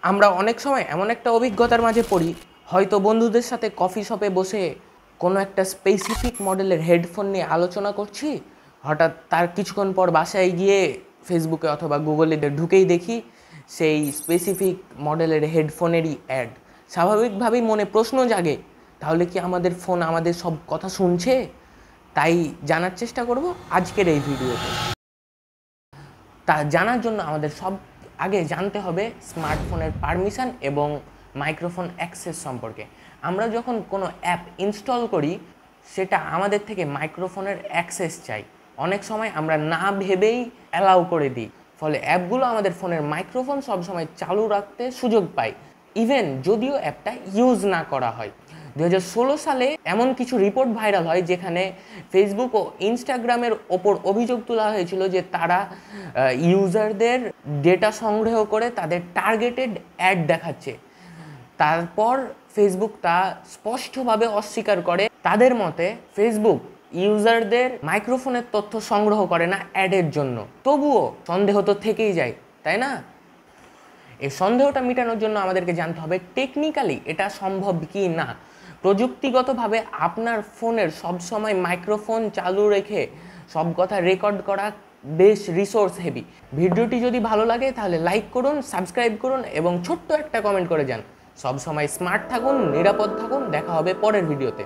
আমরা অনেক সময় এমন একটা অভিজ্ঞতার মাঝে পড়ি, হয়তো বন্ধুদের সাথে কফি শপে বসে কোনো একটা স্পেসিফিক মডেলের হেডফোন নিয়ে আলোচনা করছি, হঠাৎ তার কিছুক্ষণ পর বাসায় গিয়ে ফেসবুকে অথবা গুগলে ঢুকেই দেখি সেই স্পেসিফিক মডেলের হেডফোনেরই অ্যাড। স্বাভাবিকভাবেই মনে প্রশ্ন জাগে, তাহলে কি আমাদের ফোন আমাদের সব কথা শুনছে? তাই জানার চেষ্টা করব আজকের এই ভিডিওতে। তা জানার জন্য আমাদের সব আগে জানতে হবে স্মার্টফোনের পারমিশন এবং মাইক্রোফোন অ্যাক্সেস সম্পর্কে। আমরা যখন কোনো অ্যাপ ইনস্টল করি, সেটা আমাদের থেকে মাইক্রোফোনের অ্যাক্সেস চাই। অনেক সময় আমরা না ভেবেই অ্যালাউ করে দিই, ফলে অ্যাপগুলো আমাদের ফোনের মাইক্রোফোন সবসময় চালু রাখতে সুযোগ পায়, ইভেন যদিও অ্যাপটা ইউজ না করা হয়। 2016 সালে এমন কিছু রিপোর্ট ভাইরাল হয় যেখানে ফেসবুক ও ইনস্টাগ্রামের ওপর অভিযোগ তোলা হয়েছিল যে তারা ইউজারদের ডেটা সংগ্রহ করে তাদের টার্গেটেড অ্যাড দেখাচ্ছে। তারপর ফেসবুক তা স্পষ্টভাবে অস্বীকার করে। তাদের মতে ফেসবুক ইউজারদের মাইক্রোফোনের তথ্য সংগ্রহ করে না অ্যাডের জন্য। তবুও সন্দেহ তো থেকেই যায়, তাই না? এই সন্দেহটা মেটানোর জন্য আমাদেরকে জানতে হবে টেকনিক্যালি এটা সম্ভব কি না। প্রযুক্তিগতভাবে আপনার ফোনের সবসময় মাইক্রোফোন চালু রেখে সব কথা রেকর্ড করা বেশ রিসোর্স হেভি। ভিডিওটি যদি ভালো লাগে তাহলে লাইক করুন, সাবস্ক্রাইব করুন এবং ছোট্ট একটা কমেন্ট করে যান। সবসময় স্মার্ট থাকুন, নিরাপদ থাকুন। দেখা হবে পরের ভিডিওতে।